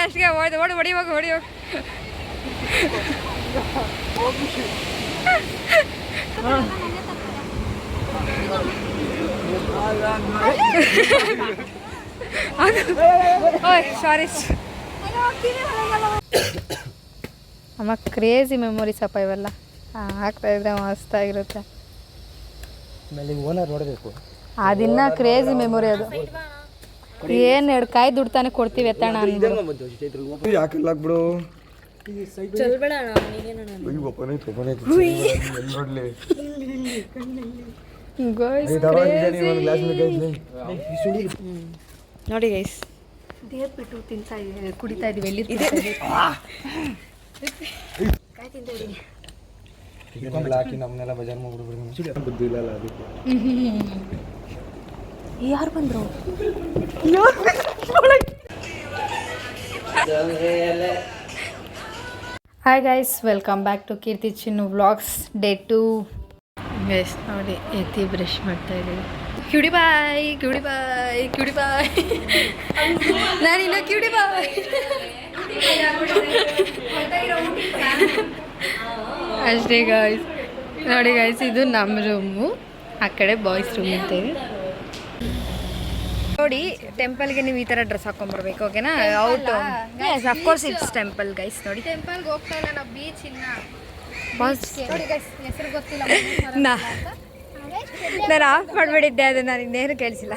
ಅಷ್ಟಿಗೆ ಹೊಡಿ ಹೋಗಿ ಸಾರಿ ಅಮ್ಮ. ಕ್ರೇಜಿ ಮೆಮೊರೀಸ್ ಅಪ್ಪ ಇವೆಲ್ಲ. ಆಗ್ತಾ ಇದ್ರೆ ಮಸ್ತಾಗಿರುತ್ತೆ. ಅದಿನ್ನ ಕ್ರೇಜಿ ಮೆಮೊರಿ ಅದು. ಏನು 2 ಕಾಯಿ ದುಡ್ತಾನೆ ಕೊಡ್ತೀವಿ ಎತ್ತಣ ನೋಡಿ ಗೈಸ್, ದೇರ್ ಬಿಟ್ಟು ತಿಂತಾ ಇದೀವಿ, ಕುಡಿತಾ ಇದೀವಿ. ಎಲ್ಲಿ ಕಾಯಿ ತಿಂತಾ ಇದೀನಿ. ಯಾರು ಬಂದ್ರು? Hi guys, welcome back to Keerthi Chinnu vlogs day 2. Guys ನೋಡಿ, ಎತ್ತಿ ಬ್ರಷ್ ಮಾಡ್ತಾ ಇದ್ದೀವಿ. ಕ್ಯೂಡಿ ಬಾಯ್ ನಾನಿನ್ನ ಕ್ಯೂಡಿ ಬಾಯ್. ಅಷ್ಟೇ ಗಾಯ್ಸ್. ನೋಡಿ ಗಾಯ್ಸ್, ಇದು ನಮ್ಮ ರೂಮು, ಆ ಕಡೆ ಬಾಯ್ಸ್ ರೂಮ್ ಅಂತೇವೆ. ನೋಡಿ, ಟೆಂಪಲ್ಗೆ ನೀವು ಈ ಥರ ಡ್ರೆಸ್ ಹಾಕೊಂಡ್ಬರ್ಬೇಕು, ಓಕೆನಾ? Out of course it's temple guys. ನೋಡಿ, ಟೆಂಪಲ್ಗೆ ಹೋಗ್ತಾ ಇಲ್ಲ ನಾವು, ಬೀಚ್ ಇನ್ನ ನೋಡಿ ಗೈಸ್, ಹೆಸರು ಗೊತ್ತಿಲ್ಲ. ನಾನು ಆಫ್ ಮಾಡಿಬಿಟ್ಟಿದ್ದೆ, ಅದು ನಾನು ಇನ್ನೇನು ಕೇಳಿಸಿಲ್ಲ.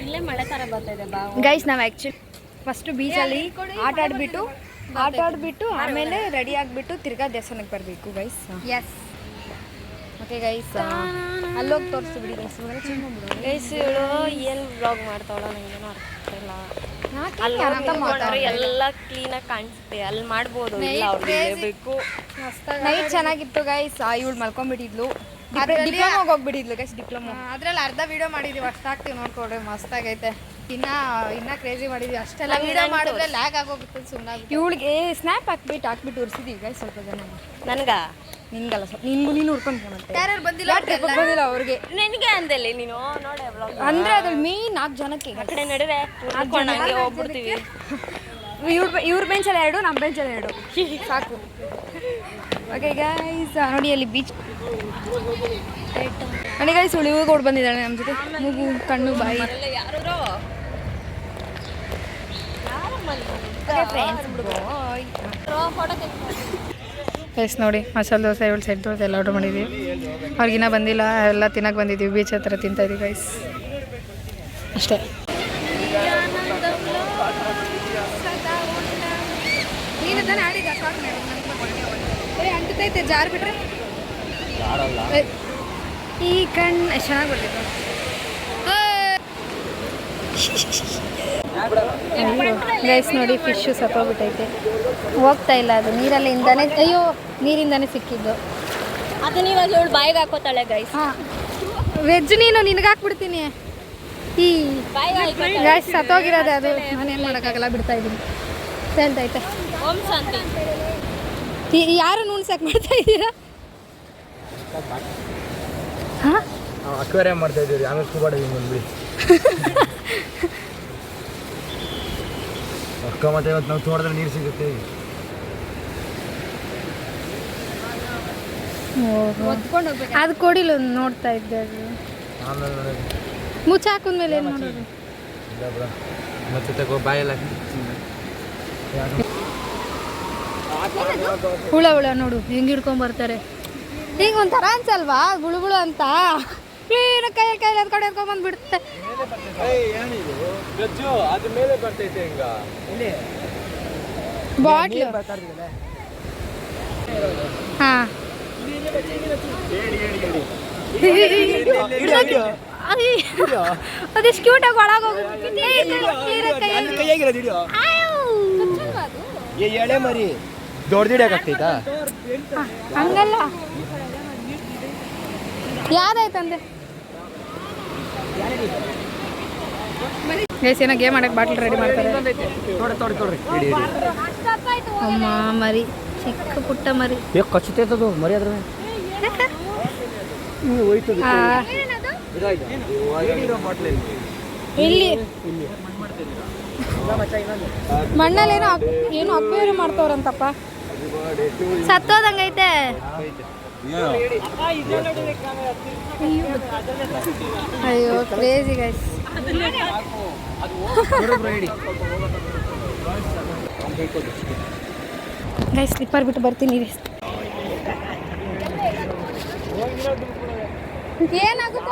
ಇಲ್ಲೇ ಮಳೆ ಥರ ಬರ್ತಾಯಿದೆ ಗೈಸ್. ನಾವು ಆ್ಯಕ್ಚುಲಿ ಫಸ್ಟು ಬೀಚಲ್ಲಿ ಆಟ ಆಡಿಬಿಟ್ಟು ಆಮೇಲೆ ರೆಡಿ ಆಗಿಬಿಟ್ಟು ತಿರ್ಗಾ ದೇವಸ್ಥಾನಕ್ಕೆ ಬರಬೇಕು ಗೈಸ್. ಎಸ್, ಓಕೆ ಗೈಸ್, ಅಲ್ಲೋಗಿ ತೋರಿಸ್ಬಿಡಿ ಗೈಸ್. ಗೈಸ್ ಇವಳು ಏನು ಬ್ಲಾಗ್ ಮಾಡ್ತಾವಳ, ನನಗೇನೋ ಅರ್ಥ ಇಲ್ಲ. ಅಲ್ಲಿ ಎಲ್ಲ ಕ್ಲೀನಾಗಿ ಕಾಣಿಸುತ್ತೆ, ಅಲ್ಲಿ ಮಾಡ್ಬೋದು. ಬೇಕು ನೈಟ್ ಚೆನ್ನಾಗಿತ್ತು ಗೈಸ್. ಇವಳು ಮಲ್ಕೊಂಡ್ಬಿಟ್ಟಿದ್ಲು, ಡಿಪ್ಲೊಮಾಗೆ ಹೋಗ್ಬಿಟ್ಟಿದ್ಲು ಗೈಸ್. ಡಿಪ್ಲೊಮಾ ಅದ್ರಲ್ಲಿ ಅರ್ಧ ವೀಡಿಯೋ ಮಾಡಿದ್ವಿ, ಅಷ್ಟಾಗ್ತೀವಿ ನೋಡ್ಕೊಡ್ರಿ. ಮಸ್ತಾಗೈತೆ. ಇನ್ನ ಕ್ರೇಜಿ ಮಾಡಿದ್ವಿ. ಅಷ್ಟೆಲ್ಲ ವೀಡಿಯೋ ಮಾಡಿದ್ರೆ ಲ್ಯಾಗ್ ಆಗೋಗುತ್ತೆ ಸುಮ್ಮನೆ. ಇವಳಿಗೆ ಸ್ನ್ಯಾಪ್ ಹಾಕ್ಬಿಟ್ಟು ಉರ್ಸಿದೀವಿ ಗೈಸ್ ಸ್ವಲ್ಪ ಜನ. ನಿನ್ಗಲ್ಲ, ಸ್ವಲ್ಪ ನೀನು ಹುಡ್ಕೊಂಡು ಮತ್ತೆ ಯಾರು ಬಂದಿಲ್ಲ ಅವ್ರಿಗೆ. ನನಗೆ ಅಂದಲ್ಲಿ ನೀನು ನೋಡಿ ಅಂದ್ರೆ ಅದ್ರಲ್ಲಿ ಮೇನ್ 4 ಜನಕ್ಕೆ ಆ ಕಡೆ ನಡುವೆ ಹೋಗ್ಬಿಡ್ತೀವಿ. ಇವ್ರ ಬೆಂಚಲ್ಲಿ 2, ನಮ್ಮ ಬೆಂಚಲ್ಲಿ 2 ಸಾಕು. ಓಕೆ ಗೈಸ್, ನೋಡಿ ಅಲ್ಲಿ ಬೀಚ್. ನೋಡಿ ಗೈಸ್, ಉಳಿವು ಕೊಡ್ ಬಂದಿದ್ದಾಳೆ ನಮ್ಮ ಜೊತೆ. ಮೂಗು, ಕಣ್ಣು, ಬಾಯಿ. ಗೈಸ್ ನೋಡಿ, ಮಸಾಲೆ ದೋಸೆ, ಇವಳು ಸೆಟ್ ದೋಸೆ ಎಲ್ಲ ಆರ್ಡರ್ ಮಾಡಿದ್ದೀವಿ. ಅವ್ರಿಗಿನ್ನ ಬಂದಿಲ್ಲ, ಎಲ್ಲ ತಿನ್ನಕ್ಕೆ ಬಂದಿದ್ದೀವಿ. ಬೀಚ್ ಹತ್ರ ತಿಂತಾಯಿದ್ದೀವಿ ಗೈಸ್, ಅಷ್ಟೇ. ಅಂಟೈತೆ ಜಾರ್ ಬಿಟ್ರೆ ಈ ಕಣ್ಣು ಎಷ್ಟು ಚೆನ್ನಾಗಿ ಬರ್ತಿತ್ತು ಗೈಸ್. ನೋಡಿ, ಫಿಶ್ಶು ಸತ್ತೋಗ್ಬಿಟ್ಟೈತೆ, ಹೋಗ್ತಾ ಇಲ್ಲ ಅದು ನೀರಲ್ಲಿಂದಾನೆ. ಅಯ್ಯೋ, ನೀರಿಂದಾನೆ ಸಿಕ್ಕಿದ್ದು ಅದನ್ನ ಇವಾಗ ಇವಳು ಬಾಯಿಗೆ ಹಾಕೋತಾಳೆ ಗೈಸ್. ಹಾಂ, ವೆಜ್ ನೀನು ನಿನಗೆ ಹಾಕ್ಬಿಡ್ತೀನಿ. ಈ ಗೈಸ್ ಸತ್ತೋಗಿರೋದೆ ಅದು, ನಾನೇನು ಮಾಡೋಕ್ಕಾಗಲ್ಲ, ಬಿಡ್ತಾ ಇದ್ದೀನಿ. ಹೇಳ್ತೈತೆ. ಓಂ ಶಾಂತಿ. ಯಾರು ನೂನ್ಸಕ್ಕೆ ಮಾಡ್ತಾ ಇದ್ದೀರಾ? ಹಾಂ, ಅಕ್ವೇರಿಯಂ ಮಾಡ್ತಾ ಇದ್ದೀವಿ. ಆಮೇಲೆ ಸ್ಕೂಬಾ ಡೈವಿಂಗ್ ಬಂದ್ಬಿಡಿ ಅಕ್ಕ. ಮತ್ತೆ ಇವತ್ತು ನಾವು ತೋಟದಲ್ಲಿ ನೀರು ಸಿಗುತ್ತೆ. ಅದು ಕೊಡಿಲ್ಲ, ನೋಡ್ತಾ ಇದ್ದೆ. ಅದು ಮುಚ್ಚ ಹಾಕಿದ್ಮೇಲೆ ಏನು ಮಾಡೋದು? ಮತ್ತೆ ತಗೋ ಬಾಯೆಲ್ಲ ಹುಳ ನೋಡು ಹೆಂಗೆ ಹಿಡ್ಕೊಂಬರ್ತಾರೆ. ಈಗ ಒಂಥರ ಅನ್ಸಲ್ವಾ ಗುಳುಗುಳು ಅಂತ? ಕೈಯಲ್ಲಿ ಎತ್ಕೊಂಡು ಎತ್ಕೊಂಡ್ಬಂದ್ಬಿಡುತ್ತೆ. ಬಾಟ್ಲು. ಹಾಂ, ಅದೆಷ್ಟು ಕ್ಯೂಟಾಗಿ ಒಳಗೋಗಿ ಮರಿ ದೊಡ್ಡದಿಡಕ್ಕಾಗ್ತೈತಾ? ಹಂಗಲ್ಲ, ಯಾವ್ದಾಯ್ತಂದೆ ಏನೋ ಗೇಮ್ ಮಾಡಕ್ಕೆ ಬಾಟ್ಲ್ ರೆಡಿ ಮಾಡ್ತಾರೆ. ಅಮ್ಮ ಮರಿ, ಚಿಕ್ಕ ಪುಟ್ಟ ಮರಿ ಕಚ್ಚುತ್ತೈತದು ಮರಿ. ಅದ್ರ ಇಲ್ಲಿ ಮಣ್ಣಲ್ಲೇನೋ ಏನು ಅಕ್ವೇರಿ ಮಾಡ್ತವ್ರಂತಪ್ಪ. ಸತ್ತೋದಂಗೈತೆ. ಅಯ್ಯೋ ಕ್ರೇಜಿ ಗೈಸ್. ಗೈಸ್ ಸ್ಲಿಪ್ಪರ್ ಬಿಟ್ಟು ಬರ್ತೀನಿ. ಏನಾಗುತ್ತೆ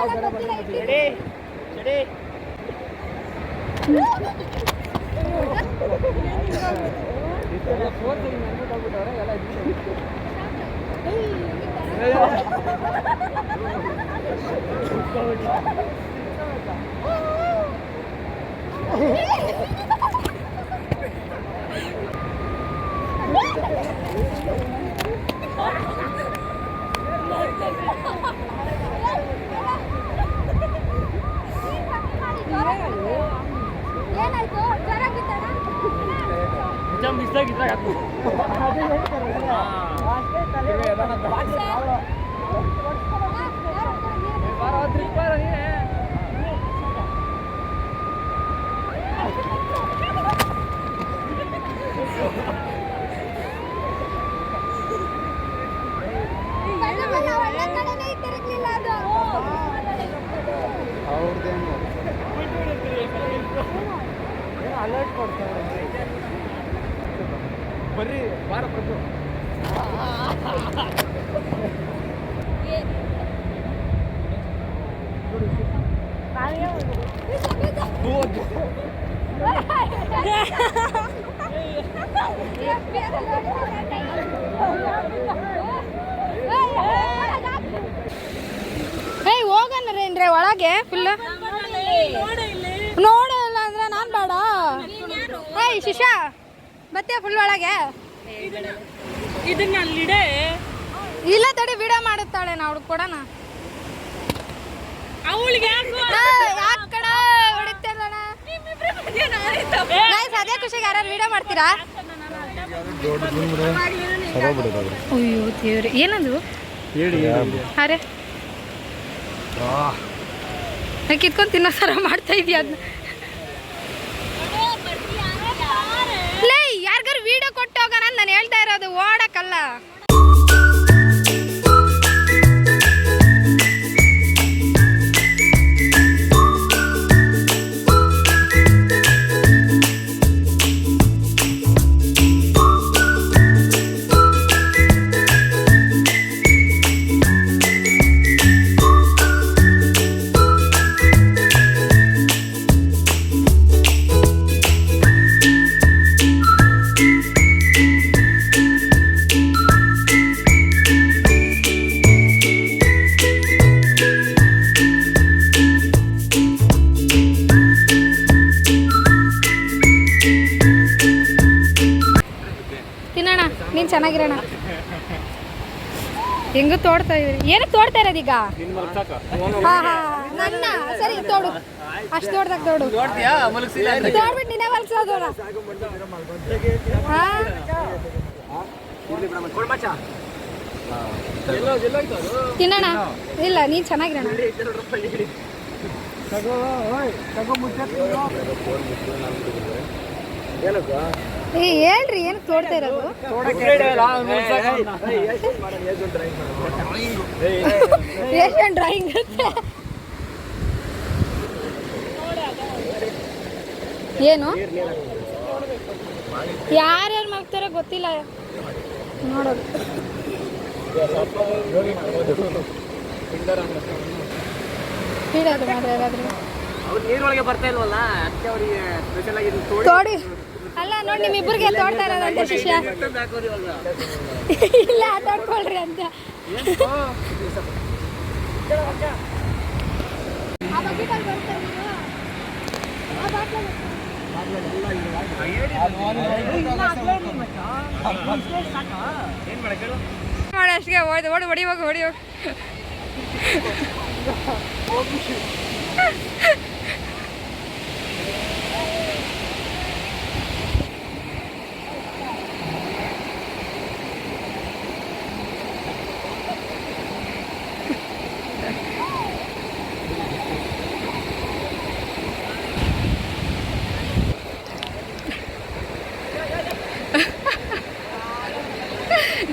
ಅಲರ್ಟ್ ಕೊಡ್ತಾರೆ ಬರ್ರಿ ಬಾರ ಪ್ರಭು. ಹೋಗನ್ರೇನ್ರಿ ಒಳಗೆ ಫುಲ್ ನೋಡಲ್ಲ ಅಂದ್ರೆ ನಾನು ಬೇಡ. ಏಯ್ ಶಿಶಾ ಮತ್ತೆ ಫುಲ್ ಒಳಗೆ ಇದನ್ನ ಅಲ್ಲಿಡೆ ಇಲ್ಲ ತಡಿ ವಿಡಿಯೋ ಮಾಡುತ್ತಾಳೆ ನಾವು ಕೊಡೋಣ. ಅವಳಿಗೆ ಅದೇ ಖುಷಿಗೆ ಯಾರು ವಿಡಿಯೋ ಮಾಡ್ತೀರಾ? ಅಯ್ಯೋ ದೇವ್ರಿ ಏನದು ಅರೆ ಕಿತ್ಕೊಂಡು ತಿನ್ನೋ ಸರ ಮಾಡ್ತಾ ಇದೀಯ ಅದನ್ನ. ಲೇ ಯಾರಿಗಾರು ವಿಡಿಯೋ ಕೊಟ್ಟು ಹೋಗೋಣ ನಾನು ಹೇಳ್ತಾ ಇರೋದು, ಓಡಕ್ಕಲ್ಲ. ತಿನ್ನೋಣ, ನೀನು ಚೆನ್ನಾಗಿರೋಣ. ಹೆಂಗೂ ತೋಡ್ತಾ ಇದ್ರಿ, ಏನಕ್ಕೆ ತೋಡ್ತಾ ಇರೋದೀಗ? ಹಾಂ ಹಾಂ ನನ್ನ ಸರಿ ತೋಡು, ಅಷ್ಟು ತೋಡ್ದಾಗ ತೋಡು, ತೋಡ್ಬಿಟ್ಟು ನೀನೇ ಮಲ್ಸೋದು. ಹಾಂ ತಿನ್ನೋಣ, ಇಲ್ಲ ನೀನು ಚೆನ್ನಾಗಿರೋಣ. ಏ ಹೇಳ್ರಿ ಏನಕ್ಕೆ ತೋಡ್ತಾ ಇರೋದು? ಏಷ್ಯನ್ ಡ್ರಾಯಿಂಗ್ ಏನು ಯಾರ್ಯಾರು ಮಾಡ್ತಾರೋ ಗೊತ್ತಿಲ್ಲ, ನೋಡೋದು. ಇಡೋದು ಮಾಡ್ರಿ ಯಾರಾದ್ರೂ ನೀರೊಳಗೆ ಬರ್ತಾ ಇಲ್ವಲ್ಲ, ಅದಕ್ಕೆ ಅವರಿಗೆ ಸ್ಪೆಷಲ್ ಆಗಿ ತೋಡಿ. ಅಲ್ಲ ನೋಡಿ ನಿಮ್ಮಿಬ್ಬರಿಗೆ ತೋಡ್ತಾ ಇರೋದಂತೆ ಶಿಷ್ಯ. ಇಲ್ಲ ತೋಡ್ಕೊಳ್ರಿ ಅಂತ. ಅಷ್ಟಿಗೆ ಓಡಿ ಓಡಿ ಹೊಡಿ ಹೋಗಿ ಹೊಡಿ ಹೋಗಿ.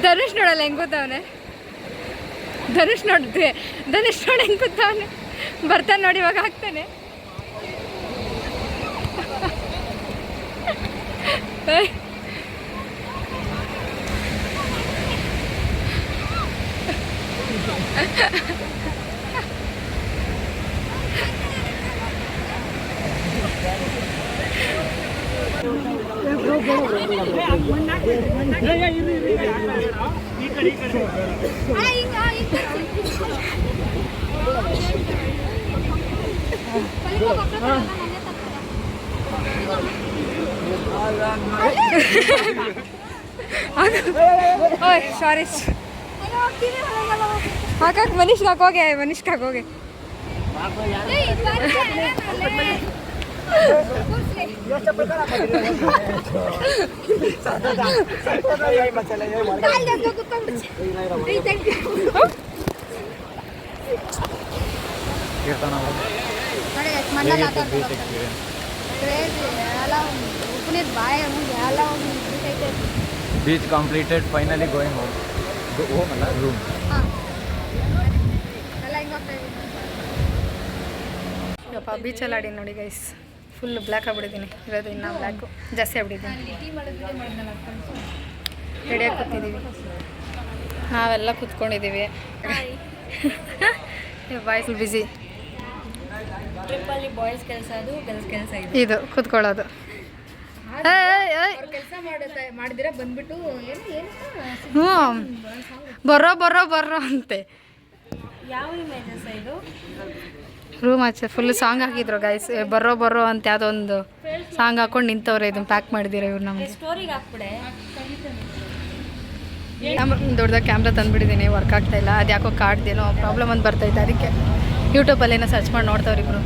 ಧನುಷ್ ನೋಡಲ್ಲ ಹೆಂಗೆ ಕೂತವನೆ. ಧನುಷ್ ನೋಡಿದ್ವಿ, ಧನುಷ್ ನೋಡಿ ಹೆಂಗೆ ಕೂತವನೆ. ಬರ್ತಾನೆ ನೋಡಿ, ಇವಾಗ ಹಾಕ್ತಾನೆ. ಓಯ್ ಸಾರಿ, ಹಾಕಕ್ಕೆ ಮನೀಷ್ಗೆ ಹಾಕೋಗೆ, ಮನೀಷ್ಗೆ ಹಾಕೋಗೆ. Beach completed, finally going home. Go home ಅಲ್ಲ, room. ಯಪ್ಪ ಬೀಚಲ್ಲಿ ಆಡಿ ನೋಡಿ ಗೈಸ್, ಫುಲ್ ಬ್ಲ್ಯಾಕ್ ಆಗಿಬಿಟ್ಟಿದ್ದೀನಿ. ಇರೋದು ಇನ್ನೂ ಬ್ಲ್ಯಾಕು ಜಾಸ್ತಿ ಆಗ್ಬಿಟ್ಟಿದ್ದೀನಿ. ರೆಡಿಯಾಗಿ ಕೂತಿದ್ದೀವಿ, ನಾವೆಲ್ಲ ಕೂತ್ಕೊಂಡಿದ್ದೀವಿ. ಬಾಯ್ಸ್ ಬಿಸಿ. ಟ್ರಿಪ್ಪಲ್ಲಿ ಬಾಯ್ಸ್ ಕೆಲಸ, ಅದು ಗರ್ಲ್ಸ್ ಕೆಲಸ ಇದು ಕೂತ್ಕೊಳ್ಳೋದು. ಕೆಲಸ ಮಾಡಿದಿರ ಬಂದ್ಬಿಟ್ಟು ಹ್ಞೂ ಬರ್ರೋ ಅಂತೆ. ಯಾವ ಇಮೇಜಸ್ ಇದು? ರೂಮ್ ಆಚೆ ಫುಲ್ ಸಾಂಗ್ ಹಾಕಿದ್ರು ಗೈಸ್. ಬರ್ರೋ ಅಂತ ಯಾವುದೋ ಒಂದು ಸಾಂಗ್ ಹಾಕೊಂಡು ನಿಂತವ್ರೆ. ಇದನ್ನು ಪ್ಯಾಕ್ ಮಾಡಿದಿರ ಇವ್ರು ನಮಗೆ. ಸ್ಟೋರಿಗೆ ಹಾಕ್ಬಿಡೆ. ದೊಡ್ಡದಾಗಿ ಕ್ಯಾಮ್ರಾ ತಂದುಬಿಟ್ಟಿದ್ದೀನಿ, ವರ್ಕ್ ಆಗ್ತಾಯಿಲ್ಲ. ಅದು ಯಾಕೋ ಕಾಡ್ದೇನೋ ಪ್ರಾಬ್ಲಮ್ ಅಂತ ಬರ್ತೈತೆ. ಅದಕ್ಕೆ ಯೂಟ್ಯೂಬಲ್ಲಿ ಏನೋ ಸರ್ಚ್ ಮಾಡಿ ನೋಡ್ತಾವ್ರಿ ಇಬ್ರು.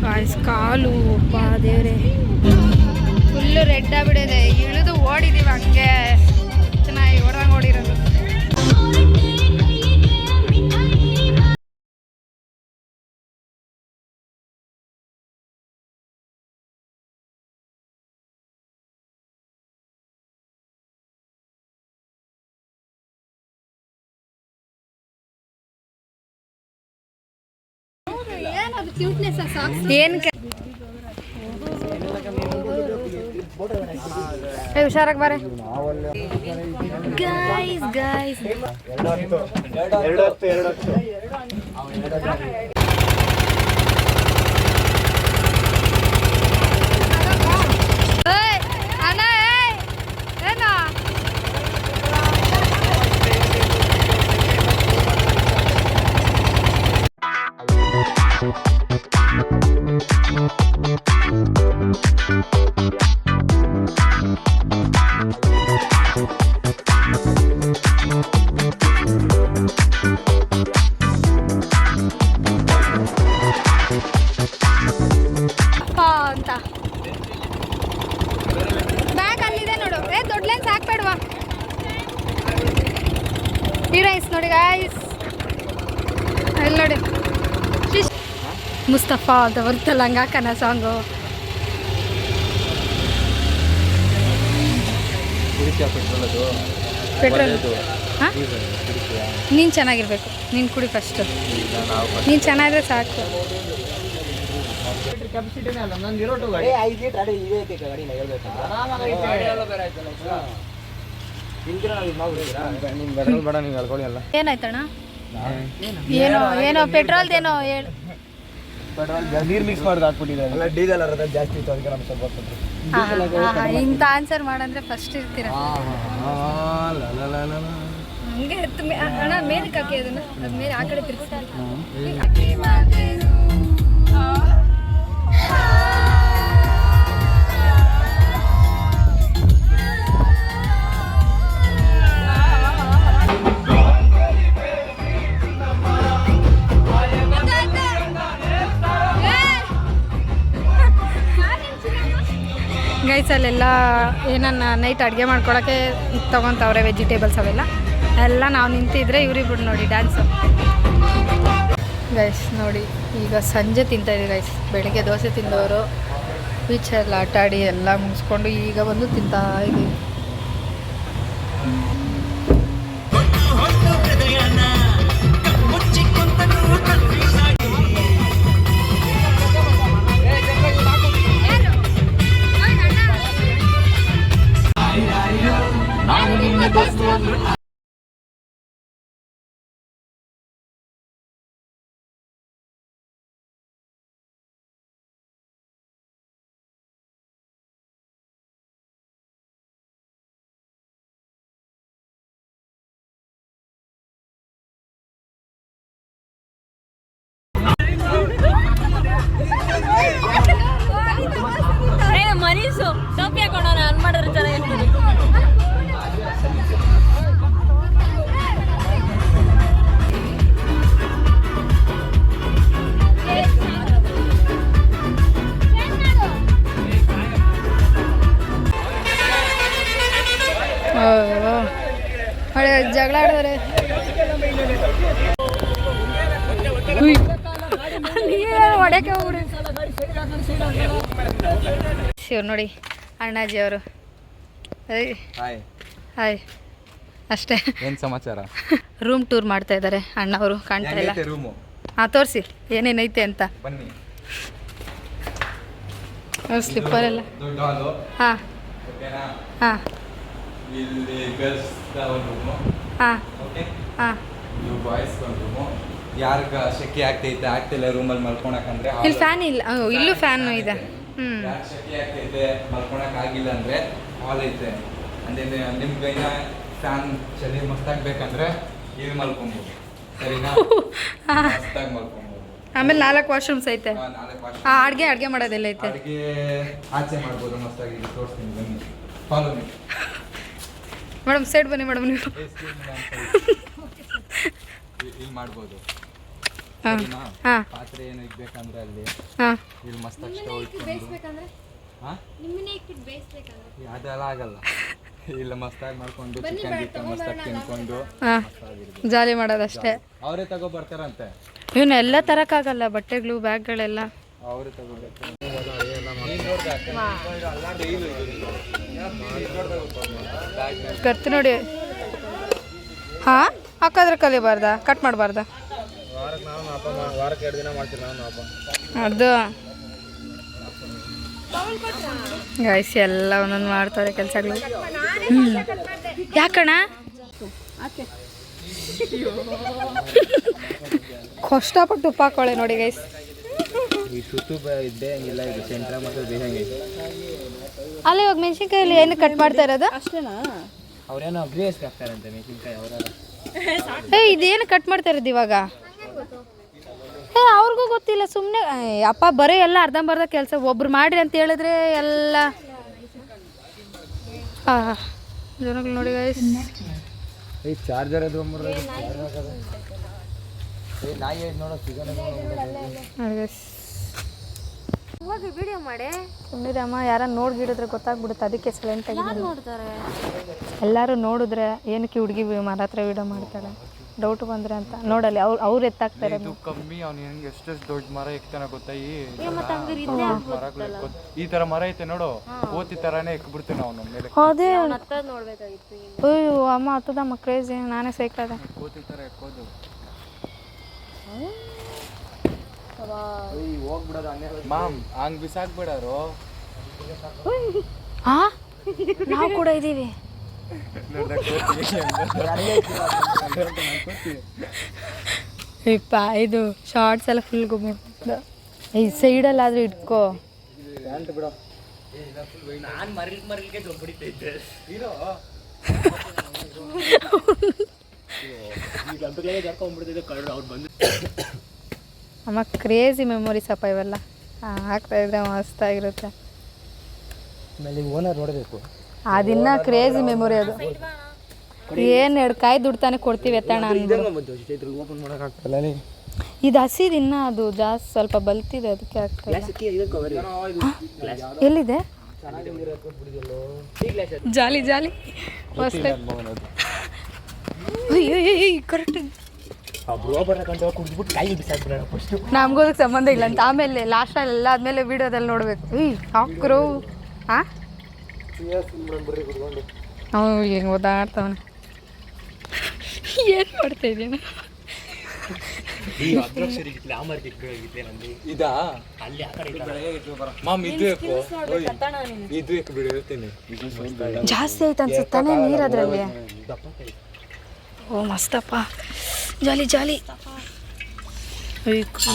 ಗೈಸ್ ಕಾಲು ದೇವ್ರೆ ಫುಲ್ಲು ರೆಡ್ ಆಗಿಬಿಡಿದೆ. ಇಳಿದು ಓಡಿದ್ದೀವಿ ಹಂಗೆ, ಚೆನ್ನಾಗಿ ಓಡಿರೋದು. ಏನು ಹುಷಾರಾಗಿ ಬಾರೆ ಗೈಸ್. ಅಂತ ಬ್ಯಾಗ್ ಅಲ್ಲಿದೆ ನೋಡು. ದೊಡ್ಡ ಲೆನ್ಸ್ ಹಾಕ್ಬೇಡ್ವಾ? ಹೀರೋಯಿನ್ಸ್ ನೋಡಿ ಗಾಯ್ಸ್, ಅಲ್ಲಿ ನೋಡಿ ಮುಸ್ತಫಾ ಅಂತ ಬರ್ತಲ್ಲ, ಹಂಗೆ ಹಾಕನ ಸಾಂಗು. ಪೆಟ್ರೋಲ್ ಹಾಂ, ನೀನು ಚೆನ್ನಾಗಿರ್ಬೇಕು. ನೀನು ಕುಡಿ ಫಸ್ಟು, ನೀನು ಚೆನ್ನಾಗಿದ್ರೆ ಸಾಕು. ಏನಾಯ್ತಣ್ಣ? ಏನೋ ಪೆಟ್ರೋಲ್ದೇನೋ ಹೇಳು. ನೀರು ಮಿಕ್ಸ್ ಮಾಡಿ ಹಾಕ್ಬಿಟ್ಟಿದ್ದಾರೆ. ಡೀಸೆಲ್ ಜಾಸ್ತಿ ಇತ್ತು, ಅದಕ್ಕೆ ನಮ್ಗೆ ಸ್ವಲ್ಪ ಇಂಥ ಆನ್ಸರ್ ಮಾಡಂದ್ರೆ ಫಸ್ಟ್ ಇರ್ತೀರ. ಹಂಗೆ ಅಣ್ಣ ಮೇಲಕ್ಕೆ ಹಾಕಿ ಅದನ್ನ, ಅದ್ಮೇಲೆ ಆ ಕಡೆ ತಿರ್ಗಿಸ್ತಾರೆ. ಗೈಸ್ ಅಲ್ಲೆಲ್ಲ ಏನನ್ನ ನೈಟ್ ಅಡುಗೆ ಮಾಡ್ಕೊಳಕ್ಕೆ ತೊಗೊತವ್ರೆ, ವೆಜಿಟೇಬಲ್ಸ್ ಅವೆಲ್ಲ ಎಲ್ಲ. ನಾವು ನಿಂತಿದ್ರೆ ಇವರಿಬ್ರು ನೋಡಿ ಡ್ಯಾನ್ಸು. ಗೈಸ್ ನೋಡಿ, ಈಗ ಸಂಜೆ ತಿಂತಾಯಿದ್ದೀವಿ ಗೈಸ್. ಬೆಳಿಗ್ಗೆ ದೋಸೆ ತಿಂದವರು ಬೀಚಲ್ಲಿ ಆಟ ಆಡಿ ಎಲ್ಲ ಮುಗಿಸ್ಕೊಂಡು ಈಗ ಬಂದು ತಿಂತಾ ಇದ್ದೀವಿ. ಮನೀಸು ಟೋಪಿ ಹಾಕೊಂಡವನ ಅನ್ ಮಾಡಿದ್ರೆ ಚೆನ್ನಾಗಿರ್ತದೆ. ಹೊಳೆ ಜಗಳ ಆಡಿದ್ರೆ ಹೊಡೆಯಕ್ಕೆ ಹೋಗ್ಬಿಡಿ. ಶಿವ್ ನೋಡಿ ಅಣ್ಣಾಜಿ ಅವರು. ಹಾಯ್ ಹಾಯ್ ಅಷ್ಟೇ. ಏನು ಸಮಾಚಾರ? ರೂಮ್ ಟೂರ್ ಮಾಡ್ತಾ ಇದ್ದಾರೆ ಅಣ್ಣವರು, ಕಾಣ್ತಾ ಇಲ್ಲ. ರೂಮು ಹಾಂ ತೋರಿಸಿ ಏನೇನೈತೆ ಅಂತ. ಬನ್ನಿ. ಸ್ಲಿಪ್ಪರ್ ಎಲ್ಲ. ದೊಡ್ಡ ಹಾಲು. ಹಾಂ ಓಕೆನಾ? ಹಾಂ ಇಲ್ಲಿ ಗರ್ಲ್ಸ್ ಒಂದು ರೂಮು. ಹಾಂ ಓಕೆ. ಹಾಂ ಇದು ಬಾಯ್ಸ್ ಒಂದು ರೂಮು. ಯಾರಿಗೆ ಶೆಕೆ ಆಗ್ತೈತೆ ಆಗ್ತಿಲ್ಲ ರೂಮಲ್ಲಿ ಮಲ್ಕೊಳಕಂದ್ರೆ ಇಲ್ಲಿ ಫ್ಯಾನ್ ಇಲ್ಲ. ಇಲ್ಲೂ ಫ್ಯಾನು ಇದೆ. ಯಾಕೆ ಶೆಕೆ ಆಗ್ತೈತೆ ಮಲ್ಕೊಳಕ್ ಆಗಿಲ್ಲ ಅಂದ್ರೆ ಹಾಲ್ ಐತೆ. ಅಂದ್ರೆ ನಿಮ್ಗೆ ಇನ್ನ ಫ್ಯಾನ್ ಚಳಿ ಮಸ್ತಾಗ್ಬೇಕಂದ್ರೆ ಇಲ್ಲಿ ಮಲ್ಕೊಬೋದು. ಸರಿನಾ? ಮಸ್ತಾಗಿ ಮಲ್ಕೊಬೋದು. ಆಮೇಲೆ 4 ವಾಶ್ರೂಮ್ಸ್ ಐತೆ. 4 ವರ್ಷ ಅಡುಗೆ ಮಾಡೋದೆಲ್ಲ ಐತೆ. ಅಡುಗೆ ಆಚೆ ಮಾಡ್ಬೋದು ಮಸ್ತಾಗಿ. ತೋರಿಸ್ತೀನಿ ಬನ್ನಿ, ಫಾಲೋ ಮೀ. ಮೇಡಮ್ ಸೈಡ್ ಬನ್ನಿ ಮೇಡಮ್ ನೀವು. ಇಲ್ಲಿ ಮಾಡ್ಬೋದು. ಹಾಂ ಸರಿನಾ? ಹಾಂ ಪಾತ್ರೆ ಏನು ಇಕ್ಬೇಕಂದ್ರೆ ಅಲ್ಲಿ ಹಾಂ ಇಲ್ಲಿ ಮಸ್ತಾಗಿ ಸ್ಟವ್ ಇಟ್ಕೊಂಡು. ಹಾಂ ಅದೆಲ್ಲ ಆಗಲ್ಲ. ಇಲ್ಲ ಮಸ್ತಾಗಿ ಮಾಡ್ಕೊಂಡು ಚಿಕನ್ ಗಿಕನ್ ಮಸ್ತಾಗಿ ತಿನ್ಕೊಂಡು ಹಾಂ ಜಾಲಿ ಮಾಡೋದಷ್ಟೇ. ಅವರೇ ತಗೋ ಬರ್ತಾರಂತೆ. ಇವನ್ನೆಲ್ಲ ತರಕ್ಕಾಗಲ್ಲ, ಬಟ್ಟೆಗಳು ಬ್ಯಾಗ್ಗಳೆಲ್ಲ ಅವರೇ ತಗೋಬೇಕು. ಕರ್ತಿ ನೋಡಿ. ಹಾಂ ಹಾಕಾದ್ರೆ ಕಲಿಬಾರ್ದಾ? ಕಟ್ ಮಾಡಬಾರ್ದಾ? ವಾರಕ್ಕೆ 2 ದಿನ ಮಾಡ್ತೀನಿ ನಾನು ಅಪ್ಪ. ಅದು ಗೈಸ್ ಎಲ್ಲ ಒಂದೊಂದು ಮಾಡ್ತಾರೆ ಕೆಲಸಗಳು. ಯಾಕಣ್ಣ ಕಷ್ಟಪಟ್ಟು ಉಪ್ಪು ಹಾಕೊಳ್ಳೆ ನೋಡಿ ಗೈಸ್. ಈ ಸುತ್ತು ಇದ್ದೇ ಇಲ್ಲ. ಇದು ಸೆಂಟ್ರ ಮತ್ತು ಬೇಹಂಗೆ. ಅಲ್ಲಿ ಇವಾಗ ಮೆಣಸಿನ್ಕಾಯಲ್ಲಿ ಏನು ಕಟ್ ಮಾಡ್ತಾ ಇರೋದು? ಅವ್ರೇನೋ ಗ್ರೇಸ್ ಹಾಕ್ತಾರಂತೆ ಮೆಣಸಿನ್ಕಾಯಿ ಅವರೆಲ್ಲ. ಇದೇನು ಕಟ್ ಮಾಡ್ತಾ ಇರೋದು ಇವಾಗ? ಅವ್ರಿಗೂ ಗೊತ್ತಿಲ್ಲ, ಸುಮ್ಮನೆ ಅಪ್ಪ ಬರೀ ಎಲ್ಲ ಅರ್ಧಂಬರ್ಧ ಕೆಲಸ. ಒಬ್ರು ಮಾಡ್ರಿ ಅಂತ ಹೇಳಿದ್ರೆ ಎಲ್ಲ ಜನಗಳು ನೋಡಿ ಗೈಸ್. ಚಾರ್ಜರ್ ಅದು ನಾಯಿ ನೋಡೋ ಸಿಗೋಣ. ಇವಾಗ ವಿಡಿಯೋ ಮಾಡಿ ಸುಮ್ಮನಿರಮ್ಮ, ಯಾರ ನೋಡ್ಗಿಡಿದ್ರೆ ಗೊತ್ತಾಗ್ಬಿಡುತ್ತೆ, ಅದಕ್ಕೆ ಸೈಲೆಂಟ್ ಆಗಿ ನೋಡ್ತಾರೆ. ಎಲ್ಲರೂ ನೋಡಿದ್ರೆ ಏನಕ್ಕೆ ಹುಡುಗಿ ಮರ ಹತ್ರ ವಿಡಿಯೋ ಮಾಡ್ತಾಳೆ ಡೌಟ್ ಬಂದ್ರೆ ಅಂತ. ನೋಡಲ್ಲಿ ಅವ್ರು ಎತ್ತಾಕ್ತಾರೆ. ಇದು ಕಮ್ಮಿ. ಅವ್ನು ಹೆಂಗೆ ಎಷ್ಟೆಷ್ಟು ದೊಡ್ಡ ಮರ ಇಕ್ತಾನ ಗೊತ್ತಾ? ಈ ತರ ಮರ ಐತೆ ನೋಡು, ಓತಿ ತರಾನೇ ಇಕ್ಬಿಡ್ತೇನೆ ಅವನು ಮೇಲೆ. ಅದೇ ನೋಡ್ಬೇಕಾಗಿತ್ತು. ಅಯ್ಯೋ ಅಮ್ಮ ಹತ್ತದಮ್ಮ ಕ್ರೇಜಿ. ನಾನೇ ಸೈಕದೆ ಓತಿ ತರ ಎಕ್ಕೋದು. ಮಾಮ್ ಹಂಗ್ ಬಿಸಾಕ್ಬಿಡಾರು. ಹಾ ನಾವು ಕೂಡ ಇದ್ದೀವಿ. ಇಪ್ಪ ಇದು ಶಾರ್ಟ್ಸ್ ಎಲ್ಲ ಫುಲ್ ಗುಮ್ಮ. ಈ ಸೈಡಲ್ಲಾದ್ರೂ ಇಟ್ಕೋ. ಅಮ್ಮ ಕ್ರೇಜಿ ಮೆಮೊರೀಸ್ ಅಪ್ಪ ಇವೆಲ್ಲ. ಆಗ್ತಾ ಇದ್ರೆ ಮಸ್ತಾಗಿರುತ್ತೆ. ಓನರ್ ನೋಡಬೇಕು. ಅದಿನ್ನ ಕ್ರೇಜಿ ಮೆಮೊರಿ ಅದು. ಏನು 2 ಕಾಯಿ ದುಡ್ತಾನೆ ಕೊಡ್ತೀವಿ ಎತ್ತಣ. ಇದು ಹಸಿದಿನ್ನ ಅದು ಜಾಸ್ತಿ ಸ್ವಲ್ಪ ಬಲ್ತಿದೆ, ಅದಕ್ಕೆ ಆಗ್ತದೆ. ಎಲ್ಲಿದೆ ಜಾಲಿ ಜಾಲಿ ಮಸ್ತ್. ಕರೆಕ್ಟ್ ನಮಗೂ ಅದಕ್ಕೆ ಸಂಬಂಧ ಇಲ್ಲ ಅಂತ ಆಮೇಲೆ ಲಾಸ್ಟಲ್ಲಿ ಎಲ್ಲ ಆದಮೇಲೆ ವೀಡಿಯೋದಲ್ಲಿ ನೋಡ್ಬೇಕು ಹಾಕ್ರು ಹಾಂ ಅವ್ನು ಹೆಂಗೆ ಓದಾಡ್ತವನೆ ಏನು ಮಾಡ್ತಾ ಇದ್ದೀನಿ ಇದಾ ಮಾಮ್ ಇದು ಇದು ಬಿಡು ಹೇಳ್ತೀನಿ ಜಾಸ್ತಿ ಆಯ್ತು ಅನ್ಸುತ್ತಾನೆ ನೀರು ಅದರಲ್ಲಿ ಓ ಮಸ್ತಪ್ಪ ಜಾಲಿ ಜಾಲಿ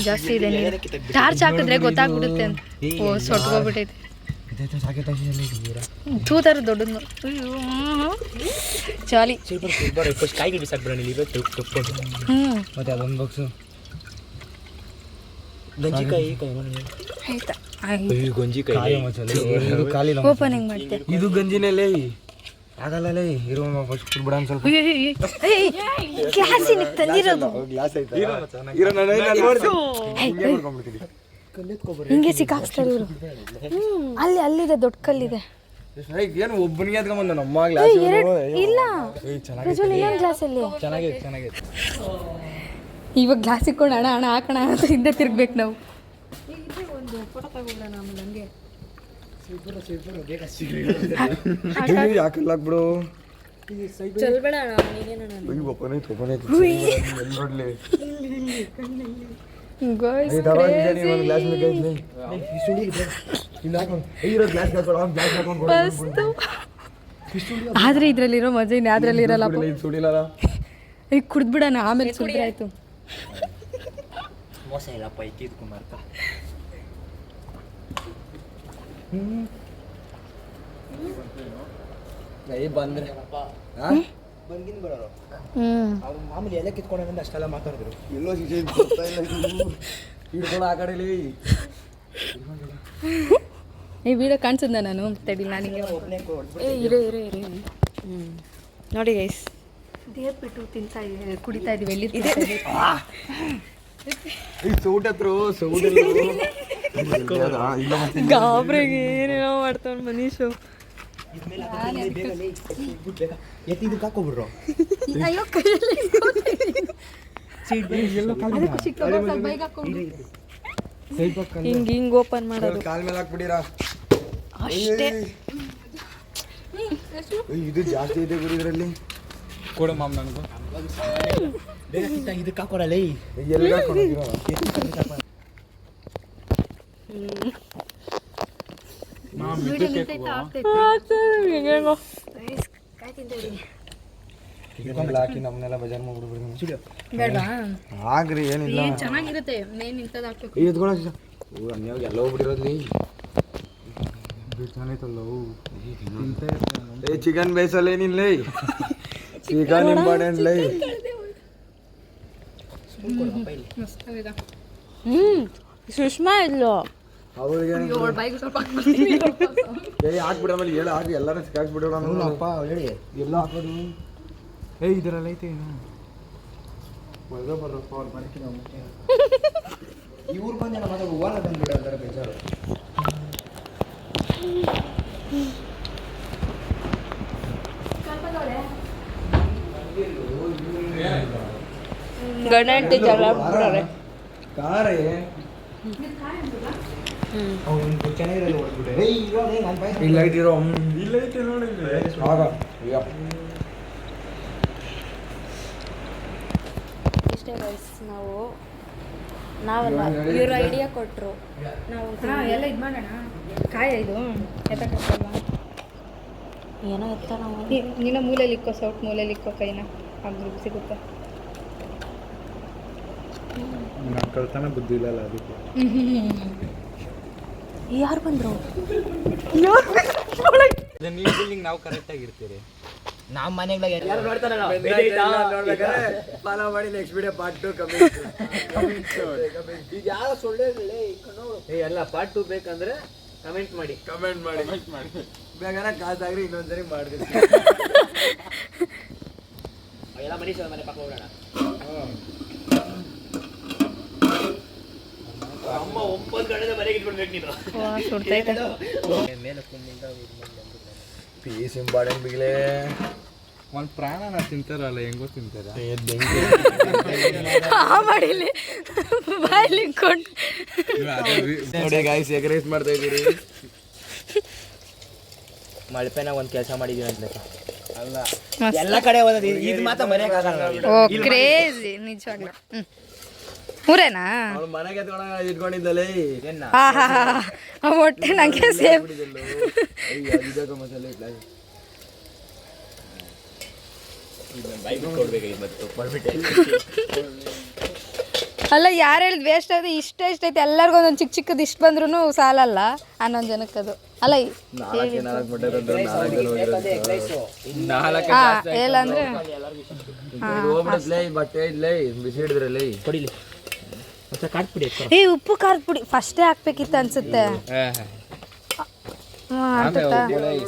ಜಾಸ್ತಿ ಇದೆ ನೀರು ಟಾರ್ಚ್ ಹಾಕಿದ್ರೆ ಗೊತ್ತಾಗ್ಬಿಡುತ್ತೆ ಅಂತ ಓ ಸೊಟ್ಕೋಗ್ಬಿಟ್ಟೈತೆ ತೂತಾರ ದೊಡ್ಡದು ಜಾಲಿ ಮತ್ತೆ ಅದೊಂದು ಬಾಕ್ಸು ಆಯ್ತಾ ಗಂಜಿಕಾಯಿ ಓಪನಿಂಗ್ ಮಾಡ್ತೆ ಇದು ಗಂಜಿನಲ್ಲೇ ಆಗಲ್ಲೇ ಇರೋ ಫಸ್ಟ್ ಬಿಡ ಸ್ವಲ್ಪ ಗ್ಲಾಸಿನ ತಂದಿರೋದು ಹಿಂಗೆ ಸಿಕ್ಕಾಕ್ಸ್ತಾರೆ ಇವರು ಅಲ್ಲಿದೆ ದೊಡ್ಡ ಕಲ್ಲಿದೆ ಏನು ಒಬ್ಬನಿಗೆ ಎತ್ಕೊಂಬಂದ ನಮ್ಮ ಇಲ್ಲ ಇನ್ನೊಂದು ಗ್ಲಾಸಲ್ಲಿ ಚೆನ್ನಾಗಿದೆ ಇವಾಗ ಗ್ಲಾಸ್ ಇಟ್ಕೊಂಡು ಹಣ ಹಾಕೋಣ ಅಂತ ಹಿಂದೆ ತಿರ್ಗ್ಬೇಕು ನಾವು ಒಂದು ಫೋಟೋ ತಗೊಳ್ಳೋಣ ಆಮೇಲೆ ಹಂಗೆ ಯಾಕಲ್ಲ ಬಿಡು ಚಲ್ಬೇಡ ನೀನೇನ ಆದ್ರೆ ಇದ್ರಲ್ಲಿರೋ ಮಜಾ ಇನ್ನು ಯಾವ್ದ್ರಲ್ಲಿ ಇರಲ್ಲ ಈಗ ಕುಡ್ದ್ಬಿಡೋಣ ಆಮೇಲೆ ಸುಳ್ದ್ರೆ ಆಯ್ತು ಮೋಸ ಇಲ್ಲಪ್ಪ ಇಕ್ಕಿದ್ಕೊಂಬರ್ಕ ಬಂದ್ರೆ ಮಾಮೂಲಿ ಎಲ್ಲ ಕಿತ್ಕೊಂಡೆ ಅಷ್ಟೆಲ್ಲ ಮಾತಾಡಿದ್ರು ಎಲ್ಲೋ ಹಿಡ್ಕೊಂಡು ಆ ಕಡೆ ಈ ವಿಡಿಯೋ ಕಾಣಿಸಿದ್ನ ನಾನು ತಡಿ ನನಗೆ ಇರೋ ನೋಡಿ ಗೈಸ್ ದೇವ್ರ ಬಿಟ್ಟು ತಿಂತಾ ಇದೆ ಕುಡಿತಾ ಇದೀವಿ ಎಲ್ಲಿ ಸೌಟ್ ಹತ್ರ ಗಾಬ್ರಿಗೆ ಏನೇನೋ ಮಾಡ್ತಾವ್ ಮನೀಶು ಎತ್ತಿದ್ದು ಹಾಕೋಬಿಡ್ರು ಅಯ್ಯೋ ಹಿಂಗ್ ಓಪನ್ ಮಾಡೋದು ಕಾಲ್ ಮೇಲೆ ಹಾಕ್ಬಿಡಿರಾ ಅಷ್ಟೇ ಇದು ಜಾಸ್ತಿ ಇದೆ ಗುರು ಇದರಲ್ಲಿ ಕೊಡು ಮಾಮ್ ನನಗೂ ಇದಕ್ಕೆ ಹಾಕೋರಲ್ಲ ಎಲ್ಲ ಹಾಕೊಂಡಿರೋ ಹಾಕಿ ನಮ್ಮನ್ನೆಲ್ಲ ಬಜಾರ್ ಮಾಡ್ಬಿಡ್ಬಿಡಿ ಬೇಡವಾ ಆಗ್ರಿ ಏನಿಲ್ಲ ಚೆನ್ನಾಗಿರುತ್ತೆ ನೇನ್ ಇಂಥದ್ದು ಹಾಕ್ಬೇಕು ಎತ್ಕೊಳ್ಳೋ ಅನ್ಯಾವ ಎಲ್ಲ ಹೋಗ್ಬಿಟ್ಟಿರೋದ್ಲಿ ಚಿಕನ್ ಬೇಯಿಸಲ್ಲ ಏನಿಲ್ಲ ಚಿಕನ್ ಇಂಪಾರ್ಟೆಂಟ್ ಲೈ ಸುಷ್ಮಾ ಇಲ್ಲೋ ಅವ್ರಿಗೆ ಹಾಕ್ಬಿಡ ಆಮೇಲೆ ಹೇಳ ಹಾಕಿ ಎಲ್ಲರೂ ಸಿಕ್ಕಾಕ್ಬಿಡೋಣ ಅಪ್ಪ ಹೇಳಿ ಎಲ್ಲ ಹಾಕೋದು ಇದರಲ್ಲಿ ಐತೆ ಏನು ಒಳಗೆ ಬರ್ರಪ್ಪ ಅವ್ರು ಮನೆಗೆ ಇವ್ರು ಬಂದ ಮತ್ತೆ ಓನ ಬಂದ್ಬಿಡ ಅದರ ಬೇಜಾರು ಗಣಂಟಿ ಜಲ ಬಿಡ್ತಾರೆ ಕಾರೇ ಚೆನ್ನಾಗಿರಲ್ಲ ಹೊಡ್ಬಿಟ್ಟೆ ಇಲ್ಲ ಐತಿರೋ ಇಲ್ಲ ಐತೆ ನೋಡಿ ಆಗ ಇಷ್ಟೇ ಗೈಸ್ ನಾವಲ್ಲ ಇವ್ರ ಐಡಿಯಾ ಕೊಟ್ಟರು ನಾವು ಎಲ್ಲ ಇದು ಮಾಡೋಣ ಕಾಯ ಇದು ಎತ್ತಕ್ಕಲ್ವಾ ಏನೋ ಎತ್ತ ನಾವು ನೀನು ಮೂಲೆಯಲ್ಲಿ ಇಕ್ಕೋ ಸೌಟ್ ಮೂಲೆಯಲ್ಲಿ ಇಕ್ಕೋ ಕೈನ ಆ ಗ್ರೂಪ್ ಸಿಗುತ್ತೆ ನಾನು ಕಳ್ತಾನೆ ಬುದ್ಧಿ ಇಲ್ಲ ಅದಕ್ಕೆ ಯಾರು ಬಂದರು ನಾವು ಕರೆಕ್ಟ್ ಆಗಿರ್ತೀರಿ ನಮ್ಮ ಮನೆಗಳ ಯಾರು ನೋಡ್ತಾರಲ್ಲ ಫಾಲೋ ಮಾಡಿ ನೆಕ್ಸ್ಟ್ ವಿಡಿಯೋ ಪಾರ್ಟ್ 2 ಈಗ ಯಾರು ಸುಳ್ಳೆ ಎಲ್ಲ ಪಾರ್ಟ್ 2 ಬೇಕಂದ್ರೆ ಕಮೆಂಟ್ ಮಾಡಿ ಬೇಗನ ಕಾಸಾಗ್ರಿ ಇನ್ನೊಂದ್ಸರಿ ಮಾಡ್ತೀನಿ ಎಲ್ಲ ಮನೀಶ್ ಮನೆ ಪಕ್ಕ ಹೋಗೋಣ ಅಮ್ಮ 9 ಗಂಟೆ ಮನೆಗೆ ಇಟ್ಬಿಡ್ಬೇಕು ನೀನು ಸುಡ್ತೈತೆ ಮೇಲೆ ಕುಂಬಿಂದ ಪೀಸ್ ಇಂಪಾರ್ಟೆಂಟ್ ಬಿಗ್ಲೇ ಒಂದು ಪ್ರಾಣನ ತಿಂತಾರಲ್ಲ ಹೆಂಗೋ ತಿಂತಾರ ಮಾಡಿಲಿ ಬಾಯಲ್ಲಿ ಇಟ್ಕೊಂಡು ನೋಡಿ ಗಾಯ್ಸ್ ಎಗ್ ರೈಸ್ ಮಾಡ್ತಾ ಇದ್ದೀರಿ. ಮಲ್ಪೆನಾಗ ಒಂದು ಕೆಲಸ ಮಾಡಿದೀನಿ ಅಂತ ಅಲ್ಲ ಎಲ್ಲ ಕಡೆ ಹೋದ ಇದು ಮಾತ್ರ ಮರೆಯಕ್ಕಾಗಲ್ಲ. ಓ ಕ್ರೇಜಿ ನಿಜವಾಗ್ಲೂ. ಊರೇನಾ ಮನೆಗೆ ಇಟ್ಕೊಂಡಿದ್ದಲೇ ಹೊಟ್ಟೆ ನಂಗೆ ಸೇಮ್. ಮಸಾಲೆ ಅಲ್ಲ ಯಾರು ಹೇಳಿದ್ ವೇಸ್ಟ್ ಆಯ್ತು ಇಷ್ಟ ಐತೆ ಎಲ್ಲರಿಗೂ ಒಂದೊಂದು ಚಿಕ್ಕ ಚಿಕ್ಕದು ಇಷ್ಟು ಬಂದ್ರೂ ಸಾಲಲ್ಲ 11 ಜನಕ್ಕೆ ಅದು ಅಲ್ಲ ಇಲ್ಲ ಅಂದ್ರೆ ಬಟ್ಟೆ ಇಲ್ಲೇ ಬಿಸಿ ಹಿಡಿದ್ರಲ್ಲೇ ಕೊಡಿಲಿ ಏ ಉಪ್ಪು ಖಾರದ ಪುಡಿ ಫಸ್ಟೇ ಹಾಕ್ಬೇಕಿತ್ತು ಅನ್ಸುತ್ತೆ.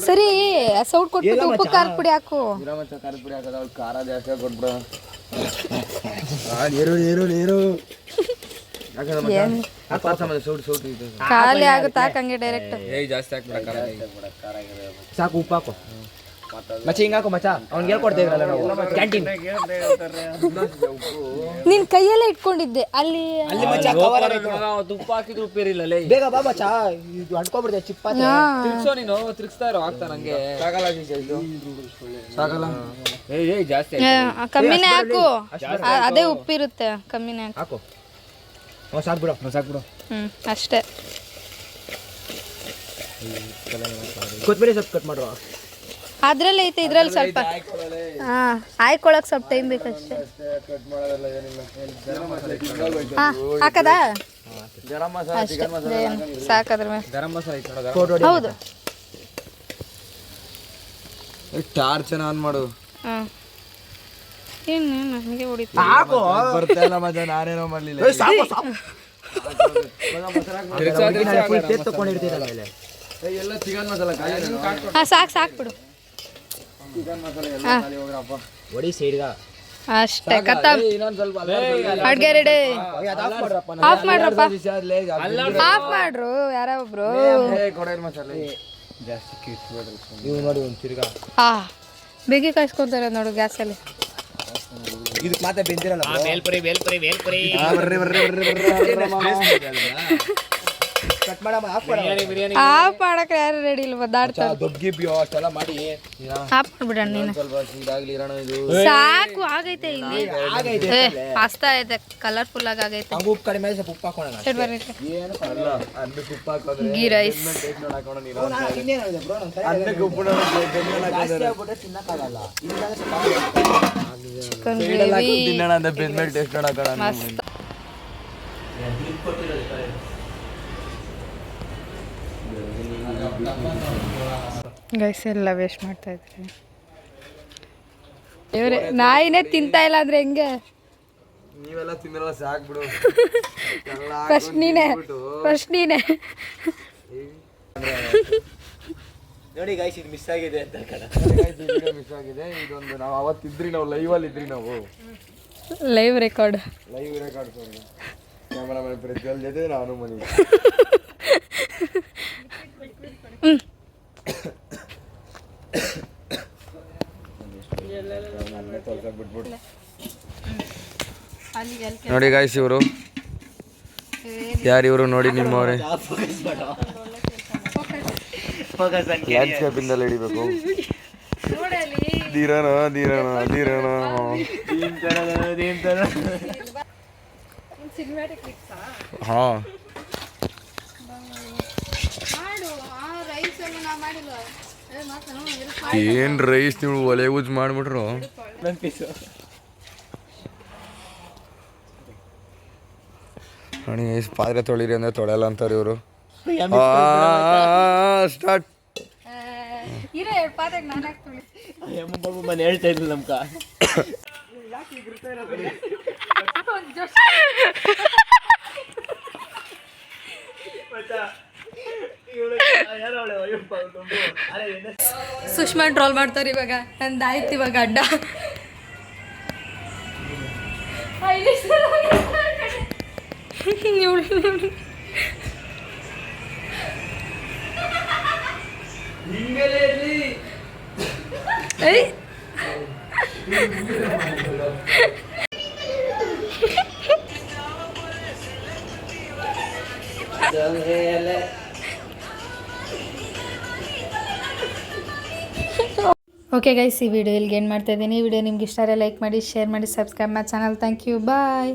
ಸರಿ ಸೌಟ್ ಕೊಟ್ಬಿಟ್ಟು ಉಪ್ಪು ಖಾರದ ಪುಡಿ ಹಾಕು. ಖಾರದ ಪುಡಿ ಹಾಕೋದು ಅವ್ಳು ಖಾರ ಜಾಸ್ತಿ ಕೊಟ್ಬಿಡು. ನೀರು ಖಾಲಿ ಆಗುತ್ತೆ ಹಾಕಂಗೆ ಡೈರೆಕ್ಟ್. ಜಾಸ್ತಿ ಹಾಕ್ಬಿಡ ಸಾಕು ಉಪ್ಪು ಹಾಕು ಮಚ್ಚ ಹಿಂಗೆ ಹಾಕು ಮಚ್ಚ ಅವ್ನಿಗೆ ಹೇಳ್ಕೊಡ್ತೇವ್ರಲ್ಲ ನಾವು ಕ್ಯಾಂಟೀನ್ ನಿನ್ ಕೈಯಲ್ಲೇ ಇಟ್ಕೊಂಡಿದ್ದೆ ಅಲ್ಲಿ ಉಪ್ಪು ಹಾಕಿದ್ರು ಉಪ್ಪಿರಿಲ್ಲ ಬೇಗ ಬಾ ಮಚ್ಚ ಇದು ಅಂಟ್ಕೊಬಿಡ್ದೆ ಚಿಪ್ಪ ತಿರ್ಸೋ ನೀನು ತಿರ್ಸ್ತಾ ಇರೋ ಆಗ್ತಾ ನಂಗೆ ಸಾಕಲ್ಲ ಏ ಜಾಸ್ತಿ ಕಮ್ಮಿನೇ ಹಾಕು ಅದೇ ಉಪ್ಪಿರುತ್ತೆ ಕಮ್ಮಿನೇ ಹಾಕು ಸಾಕ್ಬಿಡು ಅಷ್ಟೇ. ಕೊತ್ತಂಬರಿ ಸ್ವಲ್ಪ ಕಟ್ ಮಾಡುವ ಅದ್ರಲ್ಲಿ ಐತೆ ಇದ್ರಲ್ಲಿ ಸ್ವಲ್ಪ ಹಾಯ್ಕೊಳಕ್ ಸ್ವಲ್ಪ ಟೈಮ್ ಬೇಕಷ್ಟೇ. ಹಾಕದಾ ಅಷ್ಟೇ ಸಾಕದ್ರ ಮೇಲೆ ಗರಂ ಮಸಾಲ ಹೌದು. ಟಾರ್ಚ್ ಆನ್ ಮಾಡು. ಏನು ನನಗೆ ಹೊಡಿತು ಬರ್ತಾ ಮಜಾ ನಾನೇನೋ ಮಾಡ್ಲಿಲ್ಲ. ಎಲ್ಲ ಚಿಕನ್ ಮಸಾಲ ಸಾಕು ಬಿಡು ಒಡಿ ಸೈಡ್ಗ ಅಷ್ಟೇ ಖತಮ್. ಅಡ್ಗೆ ರೆಡಿ. ಆಫ್ ಮಾಡ್ರಪ್ಪ ಆಫ್ ಮಾಡ್ರು ಯಾರೋ ಒಬ್ರು. ನೋಡಿ ಒಂದು ತಿರ್ಗಾ ಬೇಗ ಕಾಯಿಸ್ಕೊಂತಾರೆ ನೋಡು ಗ್ಯಾಸಲ್ಲಿ. ಇದಕ್ಕೆ ಮಾತ್ರ ಬೆಂದಿರಲ್ಲ ಆಫ್ ಮಾಡಕ್ ಯಾರು ರೆಡಿ ಇಲ್ಲ ಒದ್ದಾಡ್ತಾರೆ. ಆಫ್ ಮಾಡ್ಬಿಡಣ ನೀನು ಸಾಕು. ಆಗೈತೆ ಇಲ್ಲಿ ಪಾಸ್ತಾ ಐತೆ ಕಲರ್ಫುಲ್ ಆಗಿ ಆಗೈತೆ. ಗೀ ರೈಸ್ ಚಿಕನ್ ಗ್ರೇವಿ ಮಸ್ತ್. ಗೈಸ್ ಎಲ್ಲ ವೇಸ್ಟ್ ಮಾಡ್ತಾ ಇದ್ರಿ. ಇವ್ರೆ ನಾಯಿನೇ ತಿಂತಾ ಇಲ್ಲ ಅಂದ್ರೆ ಹೆಂಗೆ? ನೀವೆಲ್ಲ ತಿನ್ನಲ್ಲ ಸಾಕು ಬಿಡು. ಫಸ್ಟ್ ನೀನೆ ನೋಡಿ ಗೈಸ್ ಇದು ಮಿಸ್ ಆಗಿದೆ ಅಂತ ಮಿಸ್ ಆಗಿದೆ. ಇದೊಂದು ನಾವು ಅವತ್ತಿದ್ರಿ ನಾವು ಲೈವ್ ಅಲ್ಲಿ ಇದ್ರಿ ನಾವು ಲೈವ್ ರೆಕಾರ್ಡ್ ಕ್ಯಾಮರಾಮನ್ ಪ್ರಜ್ವಲ್ ಜೊತೆ ನಾನು ಮನಿ ನೋಡಿ ಗಾಯ್ಸ್ ಇವರು ಯಾರು ಇವರು ನೋಡಿ ನಿಮ್ಮವ್ರೆ ಲ್ಯಾಂಡ್ಸ್ಕೇಪ್ ಇಂದಲ್ಲ ಹಿಡಿಬೇಕು. ದೀರನ ಹಾ ಏನ್ ರೈಸ್ ನೀವು ಒಲೆ ಯೂಸ್ ಮಾಡ್ಬಿಟ್ರು. ನೋಡಿ ಪಾತ್ರೆ ತೊಳಿರಿ ಅಂದ್ರೆ ತೊಳೆಯಲ್ಲ ಅಂತಾರೆ ಇವರು. ಸ್ಟಾರ್ಟ್ ಹೇಳ್ತಾ ಇದ್ರು ನಮ್ಕ ಸುಷ್ಮಾ ಟ್ರೋಲ್ ಮಾಡ್ತಾರೆ ಇವಾಗ. ನಂದು ಆಯ್ತು ಇವಾಗ ಅಡ್ಡ. ಓಕೆ ಗೈಸ್, ಈ ವಿಡಿಯೋ ಇಲ್ಲಿಗೆ ಏನು ಮಾಡ್ತಾ ಇದ್ದೀನಿ. ಈ ವಿಡಿಯೋ ನಿಮ್ಗೆ ಇಷ್ಟ ಆದರೆ ಲೈಕ್ ಮಾಡಿ, ಶೇರ್ ಮಾಡಿ, ಸಬ್ಸ್ಕ್ರೈಬ್ ಮಾಡಿ ಚಾನಲ್. Thank you, bye.